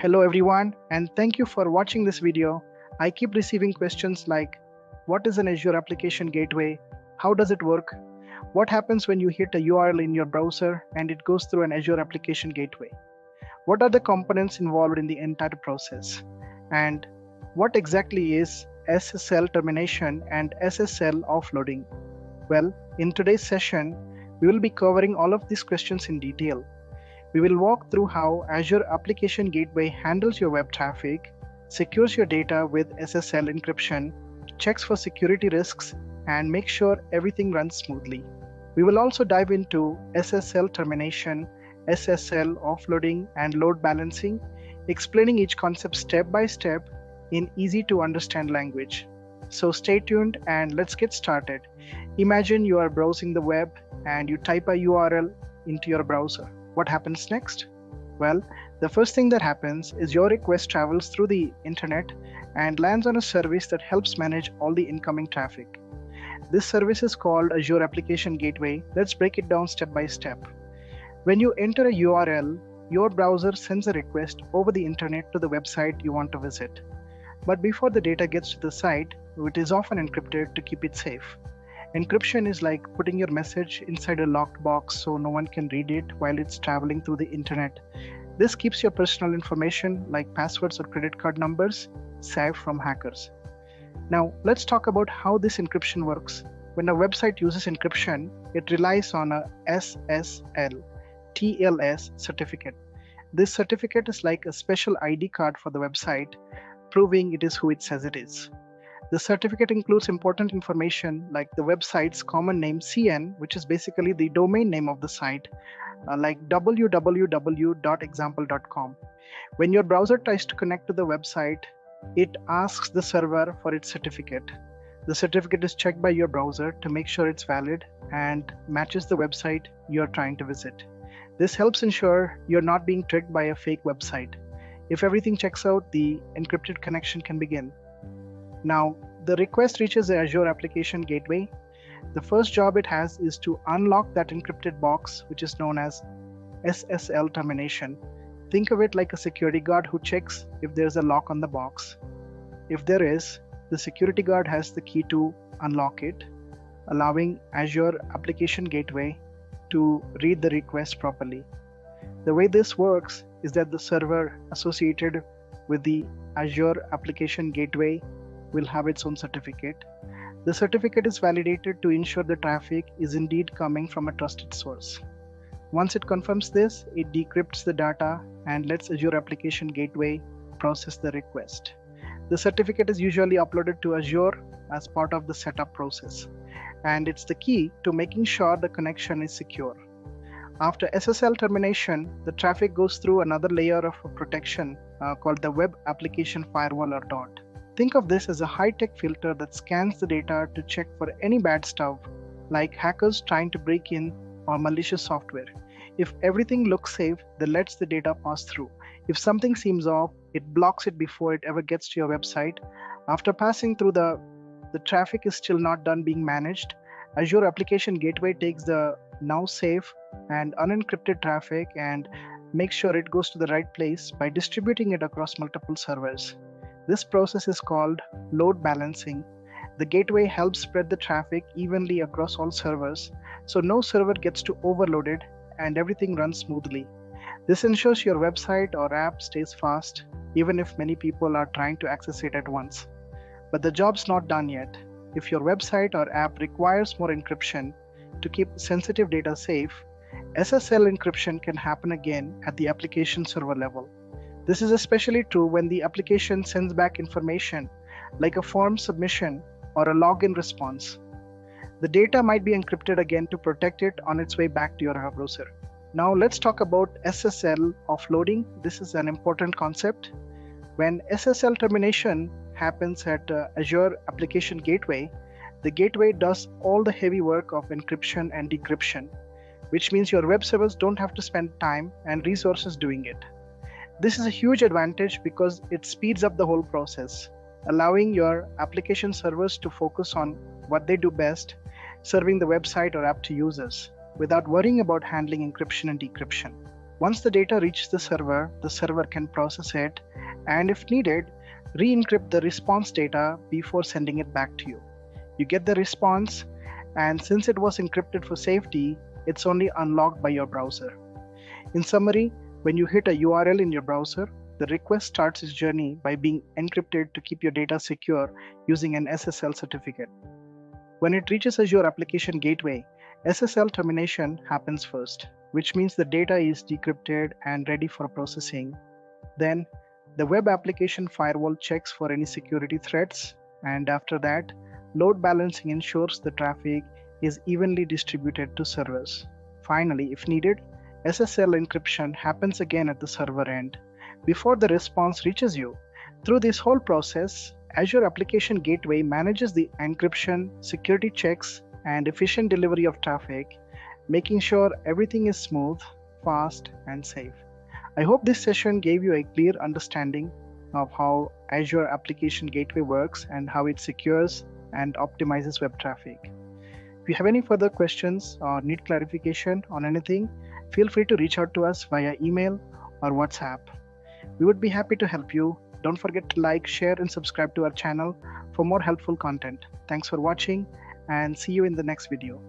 Hello everyone, and thank you for watching this video. I keep receiving questions like, what is an Azure Application Gateway? How does it work? What happens when you hit a URL in your browser and it goes through an Azure Application Gateway? What are the components involved in the entire process? And what exactly is SSL Termination and SSL Offloading? Well, in today's session, we will be covering all of these questions in detail. We will walk through how Azure Application Gateway handles your web traffic, secures your data with SSL encryption, checks for security risks, and makes sure everything runs smoothly. We will also dive into SSL termination, SSL offloading, and load balancing, explaining each concept step by step in easy to understand language. So stay tuned and let's get started. Imagine you are browsing the web and you type a URL into your browser. What happens next? Well, the first thing that happens is your request travels through the internet and lands on a service that helps manage all the incoming traffic. This service is called Azure Application Gateway. Let's break it down step by step. When you enter a URL, your browser sends a request over the internet to the website you want to visit. But before the data gets to the site, it is often encrypted to keep it safe. Encryption is like putting your message inside a locked box so no one can read it while it's traveling through the internet. This keeps your personal information like passwords or credit card numbers safe from hackers. Now, let's talk about how this encryption works. When a website uses encryption, it relies on a SSL TLS certificate. This certificate is like a special ID card for the website, proving it is who it says it is. The certificate includes important information like the website's common name CN, which is basically the domain name of the site, like www.example.com. When your browser tries to connect to the website, it asks the server for its certificate. The certificate is checked by your browser to make sure it's valid and matches the website you're trying to visit. This helps ensure you're not being tricked by a fake website. If everything checks out, the encrypted connection can begin. Now, the request reaches the Azure Application Gateway. The first job it has is to unlock that encrypted box, which is known as SSL Termination. Think of it like a security guard who checks if there's a lock on the box. If there is, the security guard has the key to unlock it, allowing Azure Application Gateway to read the request properly. The way this works is that the server associated with the Azure Application Gateway will have its own certificate. The certificate is validated to ensure the traffic is indeed coming from a trusted source. Once it confirms this, it decrypts the data and lets Azure Application Gateway process the request. The certificate is usually uploaded to Azure as part of the setup process, and it's the key to making sure the connection is secure. After SSL termination, the traffic goes through another layer of protection called the Web Application Firewall or DOT. Think of this as a high-tech filter that scans the data to check for any bad stuff, like hackers trying to break in or malicious software. If everything looks safe, then lets the data pass through. If something seems off, it blocks it before it ever gets to your website. After passing through, the traffic is still not done being managed. Azure Application Gateway takes the now safe and unencrypted traffic and makes sure it goes to the right place by distributing it across multiple servers. This process is called load balancing. The gateway helps spread the traffic evenly across all servers, so no server gets too overloaded and everything runs smoothly. This ensures your website or app stays fast, even if many people are trying to access it at once. But the job's not done yet. If your website or app requires more encryption to keep sensitive data safe, SSL encryption can happen again at the application server level. This is especially true when the application sends back information like a form submission or a login response. The data might be encrypted again to protect it on its way back to your browser. Now let's talk about SSL offloading. This is an important concept. When SSL termination happens at Azure Application Gateway, the gateway does all the heavy work of encryption and decryption, which means your web servers don't have to spend time and resources doing it. This is a huge advantage because it speeds up the whole process, allowing your application servers to focus on what they do best, serving the website or app to users, without worrying about handling encryption and decryption. Once the data reaches the server can process it, and if needed, re-encrypt the response data before sending it back to you. You get the response, and since it was encrypted for safety, it's only unlocked by your browser. In summary, when you hit a URL in your browser, the request starts its journey by being encrypted to keep your data secure using an SSL certificate. When it reaches Azure Application Gateway, SSL termination happens first, which means the data is decrypted and ready for processing. Then, the web application firewall checks for any security threats, and after that, load balancing ensures the traffic is evenly distributed to servers. Finally, if needed, SSL encryption happens again at the server end before the response reaches you. Through this whole process, Azure Application Gateway manages the encryption, security checks, and efficient delivery of traffic, making sure everything is smooth, fast, and safe. I hope this session gave you a clear understanding of how Azure Application Gateway works and how it secures and optimizes web traffic. If you have any further questions or need clarification on anything, feel free to reach out to us via email or WhatsApp. We would be happy to help you. Don't forget to like, share, and subscribe to our channel for more helpful content. Thanks for watching, and see you in the next video.